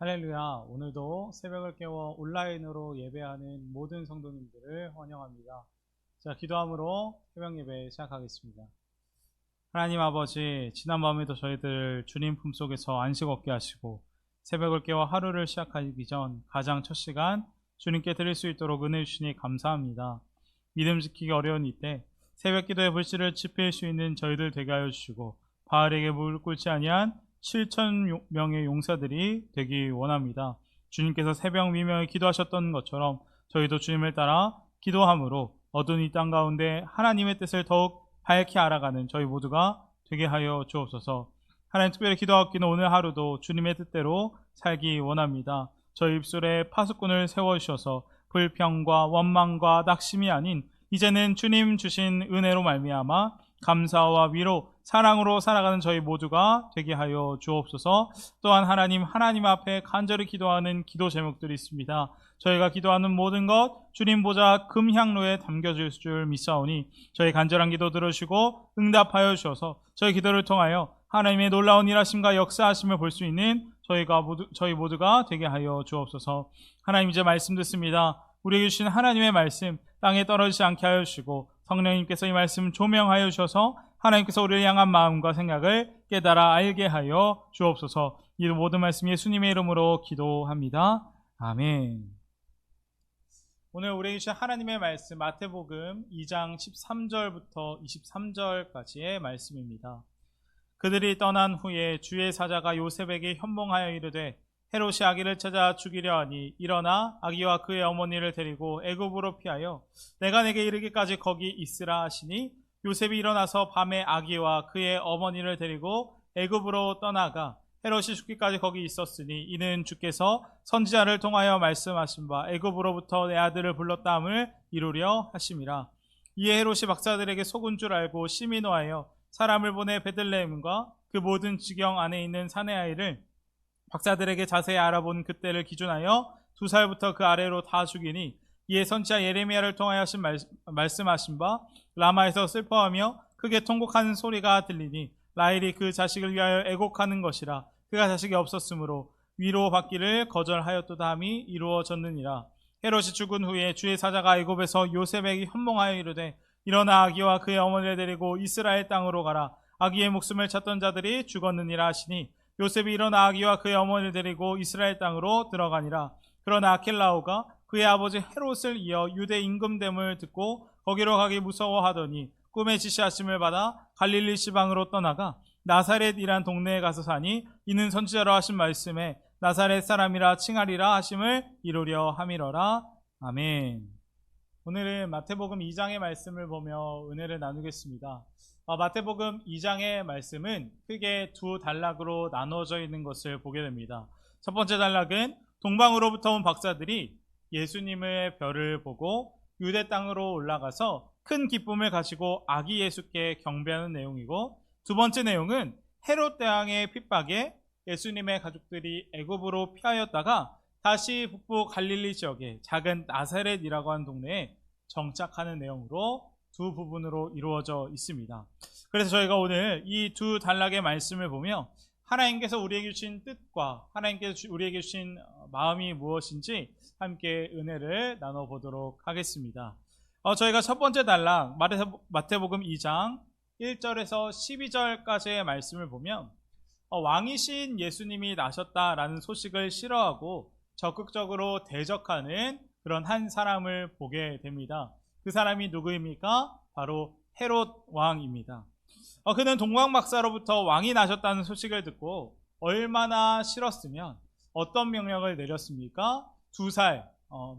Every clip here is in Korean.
할렐루야. 오늘도 새벽을 깨워 온라인으로 예배하는 모든 성도님들을 환영합니다. 자, 기도함으로 새벽 예배 시작하겠습니다. 하나님 아버지, 지난 밤에도 저희들 주님 품속에서 안식 얻게 하시고 새벽을 깨워 하루를 시작하기 전 가장 첫 시간 주님께 드릴 수 있도록 은혜 주시니 감사합니다. 믿음 지키기 어려운 이때 새벽 기도의 불씨를 지필 수 있는 저희들 되게 하여 주시고 바알에게 무릎 꿇지 아니한 7,000명의 용사들이 되기 원합니다. 주님께서 새벽 미명에 기도하셨던 것처럼 저희도 주님을 따라 기도함으로 어두운 이 땅 가운데 하나님의 뜻을 더욱 밝히 알아가는 저희 모두가 되게 하여 주옵소서. 하나님 특별히 기도하옵기는 오늘 하루도 주님의 뜻대로 살기 원합니다. 저희 입술에 파수꾼을 세워주셔서 불평과 원망과 낙심이 아닌 이제는 주님 주신 은혜로 말미암아 감사와 위로, 사랑으로 살아가는 저희 모두가 되게 하여 주옵소서. 또한 하나님 앞에 간절히 기도하는 기도 제목들이 있습니다. 저희가 기도하는 모든 것 주님 보좌 금향로에 담겨질 줄 믿사오니 저희 간절한 기도 들으시고 응답하여 주셔서 저희 기도를 통하여 하나님의 놀라운 일하심과 역사하심을 볼 수 있는 저희 모두가 되게 하여 주옵소서. 하나님, 이제 말씀 듣습니다. 우리에게 주신 하나님의 말씀 땅에 떨어지지 않게 하여 주시고 성령님께서 이 말씀 조명하여 주셔서 하나님께서 우리를 향한 마음과 생각을 깨달아 알게 하여 주옵소서. 이 모든 말씀 예수님의 이름으로 기도합니다. 아멘. 오늘 우리에게 주신 하나님의 말씀 마태복음 2장 13절부터 23절까지의 말씀입니다. 그들이 떠난 후에 주의 사자가 요셉에게 현몽하여 이르되 헤롯이 아기를 찾아 죽이려 하니 일어나 아기와 그의 어머니를 데리고 애굽으로 피하여 내가 내게 이르기까지 거기 있으라 하시니 요셉이 일어나서 밤에 아기와 그의 어머니를 데리고 애굽으로 떠나가 헤롯이 죽기까지 거기 있었으니 이는 주께서 선지자를 통하여 말씀하신 바 애굽으로부터 내 아들을 불렀다 함을 이루려 하심이라. 이에 헤롯이 박사들에게 속은 줄 알고 심히 노하여 사람을 보내 베들레헴과 그 모든 지경 안에 있는 사내 아이를 박사들에게 자세히 알아본 그때를 기준하여 2살부터 그 아래로 다 죽이니 이에 선지자 예레미야를 통하여 말씀하신 바 라마에서 슬퍼하며 크게 통곡하는 소리가 들리니 라헬이 그 자식을 위하여 애곡하는 것이라. 그가 자식이 없었으므로 위로받기를 거절하였도다 함이 이루어졌느니라. 헤롯이 죽은 후에 주의 사자가 애굽에서 요셉에게 현몽하여 이르되 일어나 아기와 그의 어머니를 데리고 이스라엘 땅으로 가라. 아기의 목숨을 찾던 자들이 죽었느니라 하시니 요셉이 일어나 아기와 그의 어머니를 데리고 이스라엘 땅으로 들어가니라. 그러나 아켈라오가 그의 아버지 헤롯을 이어 유대 임금됨을 듣고 거기로 가기 무서워하더니 꿈에 지시하심을 받아 갈릴리 지방으로 떠나가 나사렛이란 동네에 가서 사니 이는 선지자로 하신 말씀에 나사렛 사람이라 칭하리라 하심을 이루려 함이러라. 아멘. 오늘은 마태복음 2장의 말씀을 보며 은혜를 나누겠습니다. 마태복음 2장의 말씀은 크게 두 단락으로 나누어져 있는 것을 보게 됩니다. 첫 번째 단락은 동방으로부터 온 박사들이 예수님의 별을 보고 유대 땅으로 올라가서 큰 기쁨을 가지고 아기 예수께 경배하는 내용이고, 두 번째 내용은 헤롯 대왕의 핍박에 예수님의 가족들이 애굽으로 피하였다가 다시 북부 갈릴리 지역의 작은 나사렛이라고 하는 동네에 정착하는 내용으로 두 부분으로 이루어져 있습니다. 그래서 저희가 오늘 이 두 단락의 말씀을 보며 하나님께서 우리에게 주신 뜻과 하나님께서 우리에게 주신 마음이 무엇인지 함께 은혜를 나눠보도록 하겠습니다. 저희가 첫 번째 단락 마태복음 2장 1절에서 12절까지의 말씀을 보면 왕이신 예수님이 나셨다라는 소식을 싫어하고 적극적으로 대적하는 그런 한 사람을 보게 됩니다. 그 사람이 누구입니까? 바로 헤롯 왕입니다. 그는 동방박사로부터 왕이 나셨다는 소식을 듣고 얼마나 싫었으면 어떤 명령을 내렸습니까? 2살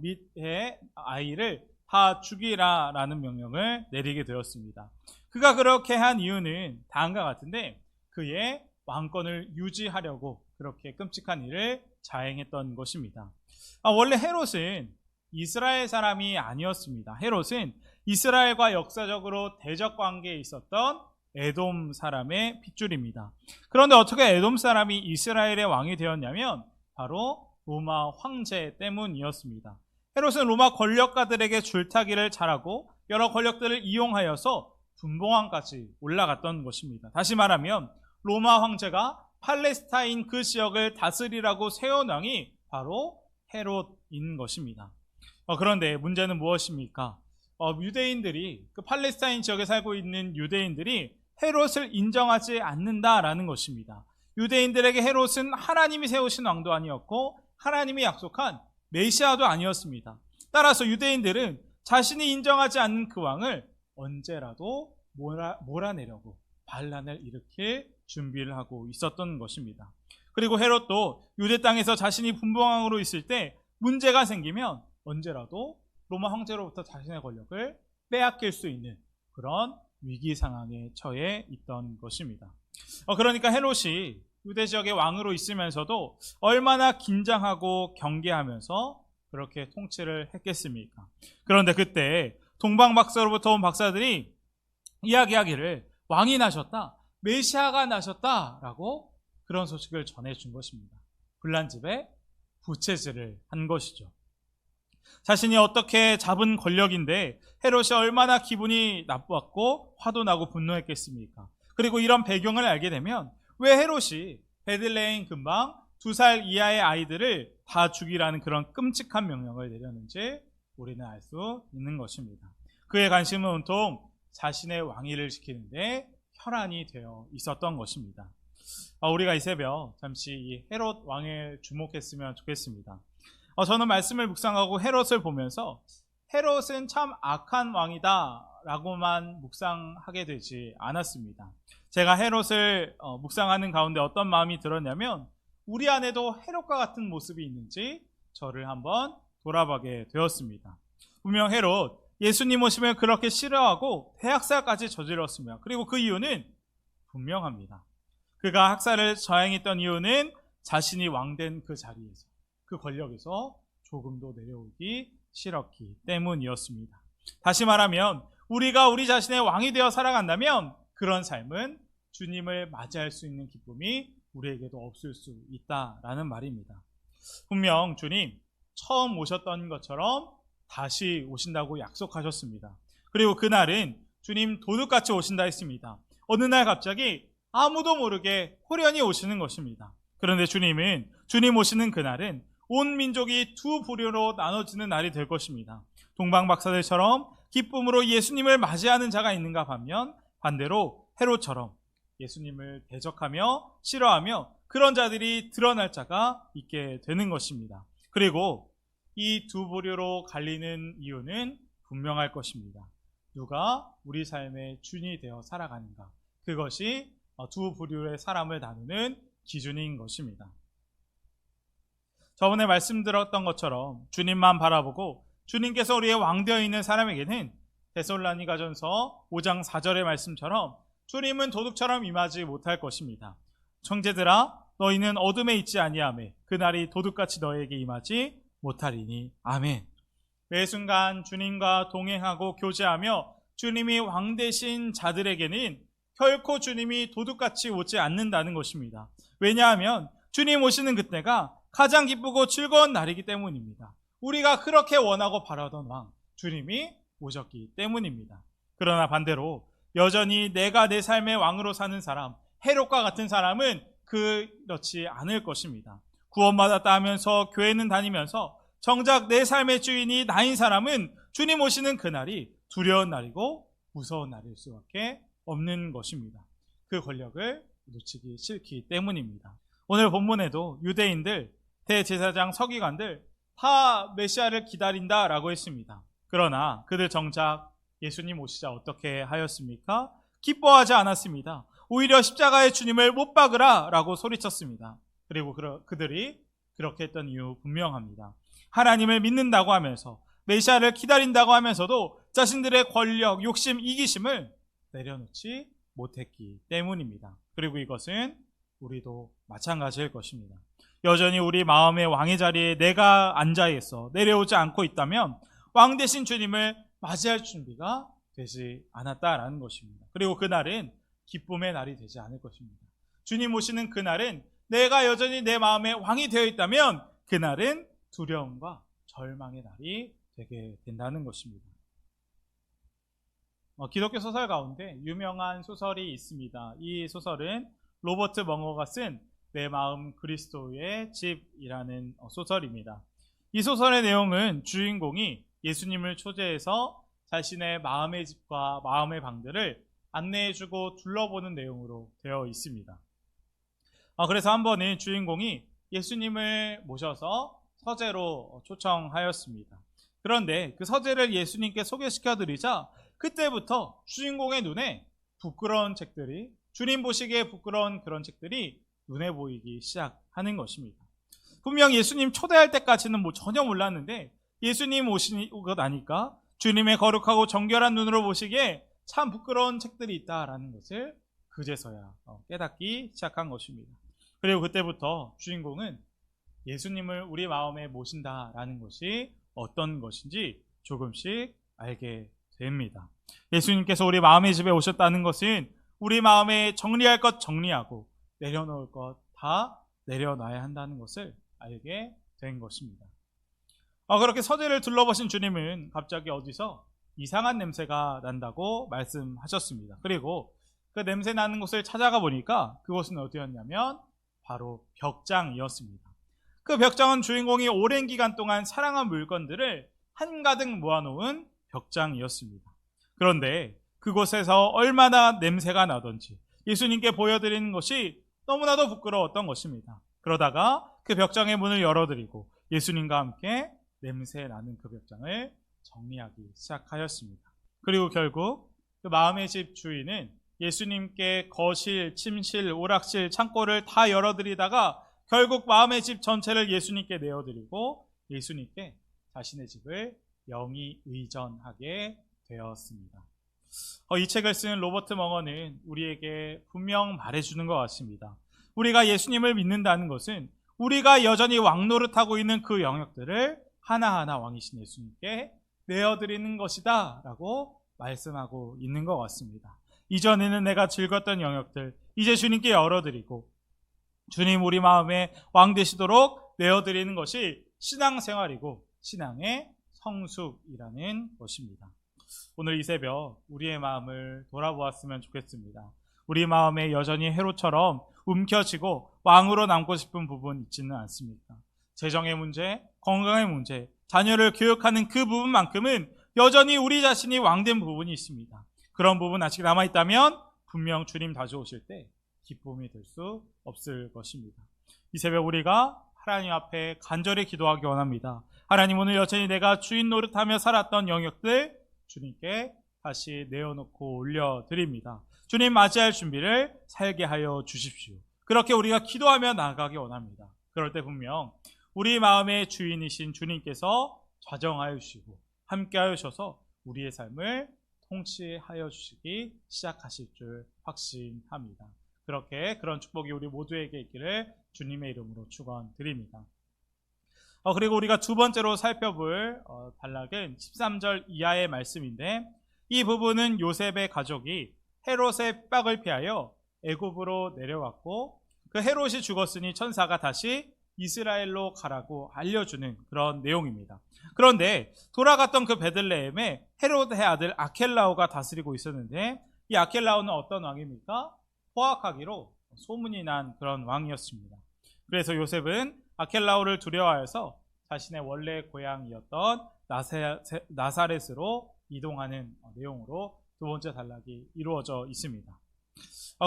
밑의 아이를 다 죽이라라는 명령을 내리게 되었습니다. 그가 그렇게 한 이유는 다음과 같은데 그의 왕권을 유지하려고 그렇게 끔찍한 일을 자행했던 것입니다. 원래 헤롯은 이스라엘 사람이 아니었습니다. 헤롯은 이스라엘과 역사적으로 대적 관계에 있었던 에돔 사람의 핏줄입니다. 그런데 어떻게 에돔 사람이 이스라엘의 왕이 되었냐면 바로 로마 황제 때문이었습니다. 헤롯은 로마 권력가들에게 줄타기를 잘하고 여러 권력들을 이용하여서 분봉왕까지 올라갔던 것입니다. 다시 말하면 로마 황제가 팔레스타인 그 지역을 다스리라고 세운 왕이 바로 헤롯인 것입니다. 그런데 문제는 무엇입니까? 유대인들이, 그 팔레스타인 지역에 살고 있는 유대인들이 헤롯을 인정하지 않는다라는 것입니다. 유대인들에게 헤롯은 하나님이 세우신 왕도 아니었고 하나님이 약속한 메시아도 아니었습니다. 따라서 유대인들은 자신이 인정하지 않는 그 왕을 언제라도 몰아내려고 반란을 일으킬 준비를 하고 있었던 것입니다. 그리고 헤롯도 유대 땅에서 자신이 분봉왕으로 있을 때 문제가 생기면 언제라도 로마 황제로부터 자신의 권력을 빼앗길 수 있는 그런 위기 상황에 처해 있던 것입니다. 그러니까 헤롯이 유대 지역의 왕으로 있으면서도 얼마나 긴장하고 경계하면서 그렇게 통치를 했겠습니까? 그런데 그때 동방박사로부터 온 박사들이 이야기하기를 왕이 나셨다, 메시아가 나셨다라고 그런 소식을 전해준 것입니다. 불난집에 부채질을 한 것이죠. 자신이 어떻게 잡은 권력인데 헤롯이 얼마나 기분이 나빴고 화도 나고 분노했겠습니까? 그리고 이런 배경을 알게 되면 왜 헤롯이 베들레헴 근방 2살 이하의 아이들을 다 죽이라는 그런 끔찍한 명령을 내렸는지 우리는 알 수 있는 것입니다. 그의 관심은 온통 자신의 왕위를 지키는데 혈안이 되어 있었던 것입니다. 우리가 이 새벽 잠시 이 헤롯 왕에 주목했으면 좋겠습니다. 저는 말씀을 묵상하고 헤롯을 보면서 헤롯은 참 악한 왕이다 라고만 묵상하게 되지 않았습니다. 제가 헤롯을 묵상하는 가운데 어떤 마음이 들었냐면 우리 안에도 헤롯과 같은 모습이 있는지 저를 한번 돌아보게 되었습니다. 분명 헤롯 예수님 오심을 그렇게 싫어하고 대학살까지 저질렀습니다. 그리고 그 이유는 분명합니다. 그가 학살을 저행했던 이유는 자신이 왕된 그 자리에서, 그 권력에서 조금도 내려오기 싫었기 때문이었습니다. 다시 말하면 우리가 우리 자신의 왕이 되어 살아간다면 그런 삶은 주님을 맞이할 수 있는 기쁨이 우리에게도 없을 수 있다라는 말입니다. 분명 주님 처음 오셨던 것처럼 다시 오신다고 약속하셨습니다. 그리고 그날은 주님 도둑같이 오신다 했습니다. 어느 날 갑자기 아무도 모르게 호련히 오시는 것입니다. 그런데 주님은 주님 오시는 그날은 온 민족이 두 부류로 나눠지는 날이 될 것입니다. 동방박사들처럼 기쁨으로 예수님을 맞이하는 자가 있는가 반면 반대로 헤롯처럼 예수님을 대적하며 싫어하며 그런 자들이 드러날 자가 있게 되는 것입니다. 그리고 이 두 부류로 갈리는 이유는 분명할 것입니다. 누가 우리 삶의 주인이 되어 살아가는가, 그것이 두 부류의 사람을 나누는 기준인 것입니다. 저번에 말씀드렸던 것처럼 주님만 바라보고 주님께서 우리의 왕 되어 있는 사람에게는 데살로니가전서 5장 4절의 말씀처럼 주님은 도둑처럼 임하지 못할 것입니다. 형제들아 너희는 어둠에 있지 아니하매 그날이 도둑같이 너희에게 임하지 못하리니 아멘. 매 순간 주님과 동행하고 교제하며 주님이 왕 되신 자들에게는 결코 주님이 도둑같이 오지 않는다는 것입니다. 왜냐하면 주님 오시는 그때가 가장 기쁘고 즐거운 날이기 때문입니다. 우리가 그렇게 원하고 바라던 왕 주님이 오셨기 때문입니다. 그러나 반대로 여전히 내가 내 삶의 왕으로 사는 사람, 헤롯과 같은 사람은 그렇지 않을 것입니다. 구원받았다 하면서 교회는 다니면서 정작 내 삶의 주인이 나인 사람은 주님 오시는 그날이 두려운 날이고 무서운 날일 수밖에 없는 것입니다. 그 권력을 놓치기 싫기 때문입니다. 오늘 본문에도 유대인들, 대제사장, 서기관들 다 메시아를 기다린다라고 했습니다. 그러나 그들 정작 예수님 오시자 어떻게 하였습니까? 기뻐하지 않았습니다. 오히려 십자가의 주님을 못 박으라 라고 소리쳤습니다. 그리고 그들이 그렇게 했던 이유 분명합니다. 하나님을 믿는다고 하면서 메시아를 기다린다고 하면서도 자신들의 권력, 욕심, 이기심을 내려놓지 못했기 때문입니다. 그리고 이것은 우리도 마찬가지일 것입니다. 여전히 우리 마음의 왕의 자리에 내가 앉아있어 내려오지 않고 있다면 왕 되신 주님을 맞이할 준비가 되지 않았다라는 것입니다. 그리고 그날은 기쁨의 날이 되지 않을 것입니다. 주님 오시는 그날은 내가 여전히 내 마음의 왕이 되어 있다면 그날은 두려움과 절망의 날이 되게 된다는 것입니다. 기독교 소설 가운데 유명한 소설이 있습니다. 이 소설은 로버트 멍어가 쓴 내 마음 그리스도의 집이라는 소설입니다. 이 소설의 내용은 주인공이 예수님을 초대해서 자신의 마음의 집과 마음의 방들을 안내해주고 둘러보는 내용으로 되어 있습니다. 그래서 한 번은 주인공이 예수님을 모셔서 서재로 초청하였습니다. 그런데 그 서재를 예수님께 소개시켜드리자 그때부터 주인공의 눈에 부끄러운 책들이, 주님 보시기에 부끄러운 그런 책들이 눈에 보이기 시작하는 것입니다. 분명 예수님 초대할 때까지는 전혀 몰랐는데 예수님 오시고 나니까 주님의 거룩하고 정결한 눈으로 보시기에 참 부끄러운 책들이 있다라는 것을 그제서야 깨닫기 시작한 것입니다. 그리고 그때부터 주인공은 예수님을 우리 마음에 모신다라는 것이 어떤 것인지 조금씩 알게 됩니다. 예수님께서 우리 마음의 집에 오셨다는 것은 우리 마음에 정리할 것 정리하고 내려놓을 것 다 내려놔야 한다는 것을 알게 된 것입니다. 그렇게 서재를 둘러보신 주님은 갑자기 어디서 이상한 냄새가 난다고 말씀하셨습니다. 그리고 그 냄새 나는 곳을 찾아가 보니까 그곳은 어디였냐면 바로 벽장이었습니다. 그 벽장은 주인공이 오랜 기간 동안 사랑한 물건들을 한가득 모아놓은 벽장이었습니다. 그런데 그곳에서 얼마나 냄새가 나던지 예수님께 보여드리는 것이 너무나도 부끄러웠던 것입니다. 그러다가 그 벽장의 문을 열어드리고 예수님과 함께 냄새 나는 그 벽장을 정리하기 시작하였습니다. 그리고 결국 그 마음의 집 주인은 예수님께 거실, 침실, 오락실, 창고를 다 열어드리다가 결국 마음의 집 전체를 예수님께 내어드리고 예수님께 자신의 집을 영이 의전하게 되었습니다. 이 책을 쓴 로버트 멍어는 우리에게 분명 말해주는 것 같습니다. 우리가 예수님을 믿는다는 것은 우리가 여전히 왕노릇하고 있는 그 영역들을 하나하나 왕이신 예수님께 내어드리는 것이다 라고 말씀하고 있는 것 같습니다. 이전에는 내가 즐겼던 영역들 이제 주님께 열어드리고 주님 우리 마음에 왕 되시도록 내어드리는 것이 신앙생활이고 신앙의 성숙이라는 것입니다. 오늘 이 새벽 우리의 마음을 돌아보았으면 좋겠습니다. 우리 마음에 여전히 헤롯처럼 움켜쥐고 왕으로 남고 싶은 부분 있지는 않습니까? 재정의 문제, 건강의 문제, 자녀를 교육하는 그 부분만큼은 여전히 우리 자신이 왕된 부분이 있습니다. 그런 부분 아직 남아있다면 분명 주님 다시 오실 때 기쁨이 될 수 없을 것입니다. 이 새벽 우리가 하나님 앞에 간절히 기도하기 원합니다. 하나님 오늘 여전히 내가 주인 노릇하며 살았던 영역들 주님께 다시 내어놓고 올려드립니다. 주님 맞이할 준비를 살게 하여 주십시오. 그렇게 우리가 기도하며 나아가기 원합니다. 그럴 때 분명 우리 마음의 주인이신 주님께서 좌정하여 주시고 함께하여 주셔서 우리의 삶을 통치하여 주시기 시작하실 줄 확신합니다. 그렇게 그런 축복이 우리 모두에게 있기를 주님의 이름으로 축원드립니다. 그리고 우리가 두 번째로 살펴볼 단락은 13절 이하의 말씀인데 이 부분은 요셉의 가족이 헤롯의 핍박을 피하여 애굽으로 내려왔고 그 헤롯이 죽었으니 천사가 다시 이스라엘로 가라고 알려주는 그런 내용입니다. 그런데 돌아갔던 그 베들레헴에 헤롯의 아들 아켈라오가 다스리고 있었는데 이 아켈라오는 어떤 왕입니까? 포악하기로 소문이 난 그런 왕이었습니다. 그래서 요셉은 아켈라오를 두려워해서 자신의 원래 고향이었던 나사렛으로 이동하는 내용으로 두 번째 단락이 이루어져 있습니다.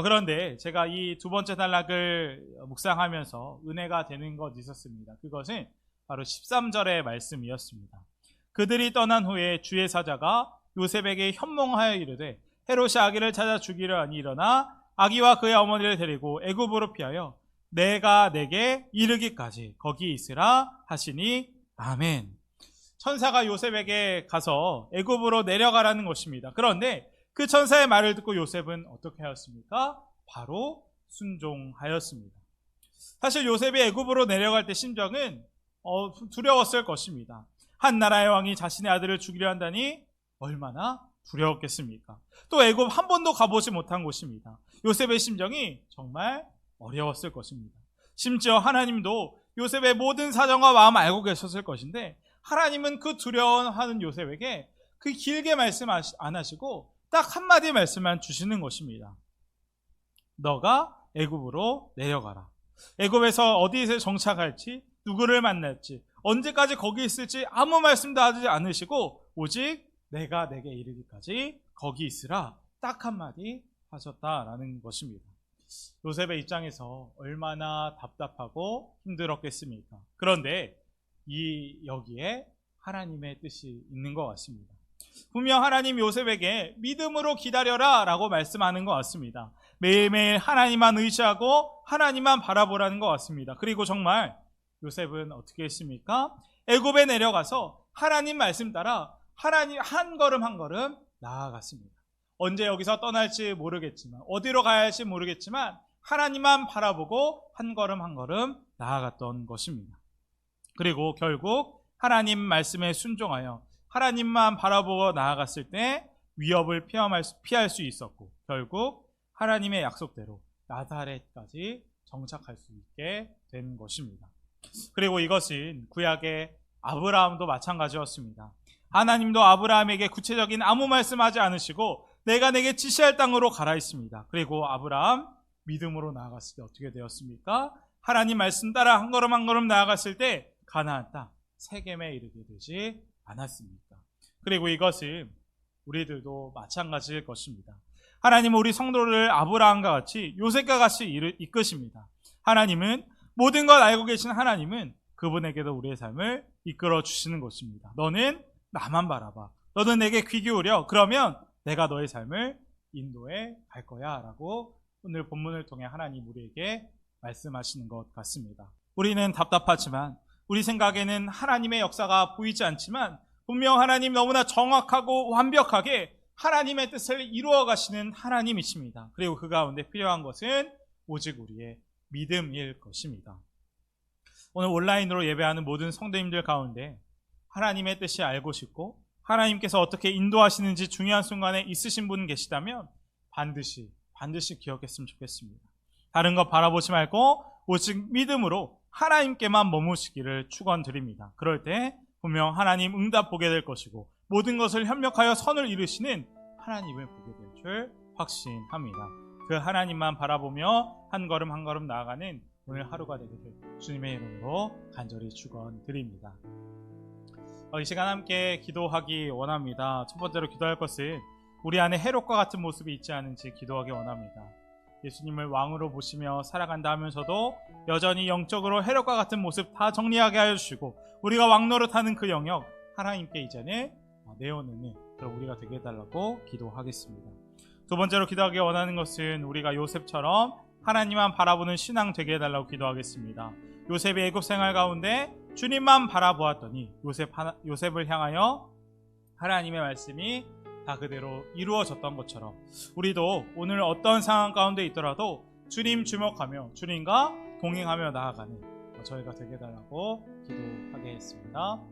그런데 제가 이 두 번째 단락을 묵상하면서 은혜가 되는 것이 있었습니다. 그것은 바로 13절의 말씀이었습니다. 그들이 떠난 후에 주의 사자가 요셉에게 현몽하여 이르되 헤롯이 아기를 찾아 죽이려 하니 일어나 아기와 그의 어머니를 데리고 애굽으로 피하여 내가 내게 이르기까지 거기 있으라 하시니 아멘. 천사가 요셉에게 가서 애굽으로 내려가라는 것입니다. 그런데 그 천사의 말을 듣고 요셉은 어떻게 하였습니까? 바로 순종하였습니다. 사실 요셉이 애굽으로 내려갈 때 심정은 두려웠을 것입니다. 한 나라의 왕이 자신의 아들을 죽이려 한다니 얼마나 두려웠겠습니까? 또 애굽 한 번도 가보지 못한 곳입니다. 요셉의 심정이 정말 어려웠을 것입니다. 심지어 하나님도 요셉의 모든 사정과 마음 알고 계셨을 것인데 하나님은 그 두려워하는 요셉에게 그 길게 말씀 안 하시고 딱 한마디 말씀만 주시는 것입니다. 너가 애굽으로 내려가라. 애굽에서 어디에 정착할지, 누구를 만날지, 언제까지 거기 있을지 아무 말씀도 하지 않으시고 오직 내가 내게 이르기까지 거기 있으라 딱 한마디 하셨다라는 것입니다. 요셉의 입장에서 얼마나 답답하고 힘들었겠습니까? 그런데 여기에 하나님의 뜻이 있는 것 같습니다. 분명 하나님 요셉에게 믿음으로 기다려라 라고 말씀하는 것 같습니다. 매일매일 하나님만 의지하고 하나님만 바라보라는 것 같습니다. 그리고 정말 요셉은 어떻게 했습니까? 애굽에 내려가서 하나님 말씀 따라 하나님 한 걸음 한 걸음 나아갔습니다. 언제 여기서 떠날지 모르겠지만, 어디로 가야 할지 모르겠지만 하나님만 바라보고 한 걸음 한 걸음 나아갔던 것입니다. 그리고 결국 하나님 말씀에 순종하여 하나님만 바라보고 나아갔을 때 위협을 피할 수 있었고, 결국 하나님의 약속대로 나사렛까지 정착할 수 있게 된 것입니다. 그리고 이것은 구약의 아브라함도 마찬가지였습니다. 하나님도 아브라함에게 구체적인 아무 말씀하지 않으시고 내가 내게 지시할 땅으로 가라 했습니다. 그리고 아브라함 믿음으로 나아갔을 때 어떻게 되었습니까? 하나님 말씀 따라 한 걸음 한 걸음 나아갔을 때 가나안 땅 세겜에 이르게 되지 않았습니까? 그리고 이것은 우리들도 마찬가지일 것입니다. 하나님은 우리 성도를 아브라함과 같이 요셉과 같이 이끄십니다. 하나님은 모든 걸 알고 계신 하나님은 그분에게도 우리의 삶을 이끌어 주시는 것입니다. 너는 나만 바라봐. 너는 내게 귀 기울여. 그러면 내가 너의 삶을 인도해 갈 거야 라고 오늘 본문을 통해 하나님 우리에게 말씀하시는 것 같습니다. 우리는 답답하지만, 우리 생각에는 하나님의 역사가 보이지 않지만 분명 하나님 너무나 정확하고 완벽하게 하나님의 뜻을 이루어 가시는 하나님이십니다. 그리고 그 가운데 필요한 것은 오직 우리의 믿음일 것입니다. 오늘 온라인으로 예배하는 모든 성도님들 가운데 하나님의 뜻이 알고 싶고 하나님께서 어떻게 인도하시는지 중요한 순간에 있으신 분 계시다면 반드시 기억했으면 좋겠습니다. 다른 것 바라보지 말고 오직 믿음으로 하나님께만 머무시기를 축원드립니다. 그럴 때 분명 하나님 응답 보게 될 것이고 모든 것을 협력하여 선을 이루시는 하나님을 보게 될 줄 확신합니다. 그 하나님만 바라보며 한 걸음 한 걸음 나아가는 오늘 하루가 되게 될 주님의 이름으로 간절히 축원드립니다. 이 시간 함께 기도하기 원합니다. 첫 번째로 기도할 것은 우리 안에 헤롯과 같은 모습이 있지 않은지 기도하기 원합니다. 예수님을 왕으로 모시며 살아간다 하면서도 여전히 영적으로 헤롯과 같은 모습 다 정리하게 하여 주시고 우리가 왕노릇하는 그 영역 하나님께 이제는 내어놓는 그런 우리가 되게 해달라고 기도하겠습니다. 두 번째로 기도하기 원하는 것은 우리가 요셉처럼 하나님만 바라보는 신앙 되게 해달라고 기도하겠습니다. 요셉의 애굽 생활 가운데 주님만 바라보았더니 요셉을 향하여 하나님의 말씀이 다 그대로 이루어졌던 것처럼 우리도 오늘 어떤 상황 가운데 있더라도 주님 주목하며 주님과 동행하며 나아가는 저희가 되게 해달라고 기도하겠습니다.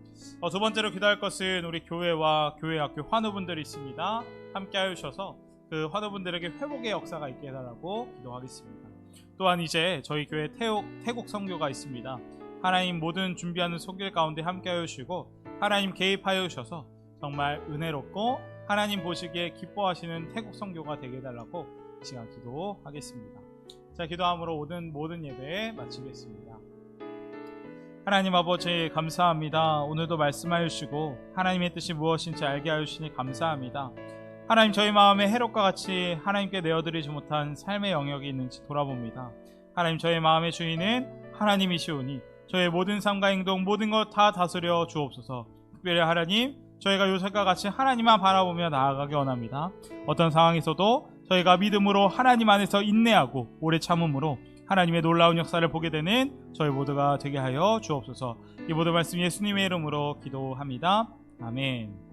두 번째로 기도할 것은 우리 교회와 교회 학교 환우분들이 있습니다. 함께 하셔서 그 환우분들에게 회복의 역사가 있게 해달라고 기도하겠습니다. 또한 이제 저희 교회 태국 선교가 있습니다. 하나님 모든 준비하는 선교 가운데 함께 하시고 하나님 개입하여 주셔서 정말 은혜롭고 하나님 보시기에 기뻐하시는 태국 선교가 되게 해달라고 이 시간 기도하겠습니다. 자, 기도함으로 모든 예배 마치겠습니다. 하나님 아버지 감사합니다. 오늘도 말씀하여 주시고 하나님의 뜻이 무엇인지 알게 하여 주시니 감사합니다. 하나님 저희 마음에 헤롯과 같이 하나님께 내어드리지 못한 삶의 영역이 있는지 돌아봅니다. 하나님 저희 마음의 주인은 하나님이시오니 저의 모든 삶과 행동 모든 것 다 다스려 주옵소서. 특별히 하나님 저희가 요셉과 같이 하나님만 바라보며 나아가기 원합니다. 어떤 상황에서도 저희가 믿음으로 하나님 안에서 인내하고 오래 참음으로 하나님의 놀라운 역사를 보게 되는 저희 모두가 되게 하여 주옵소서. 이 모든 말씀 예수님의 이름으로 기도합니다. 아멘.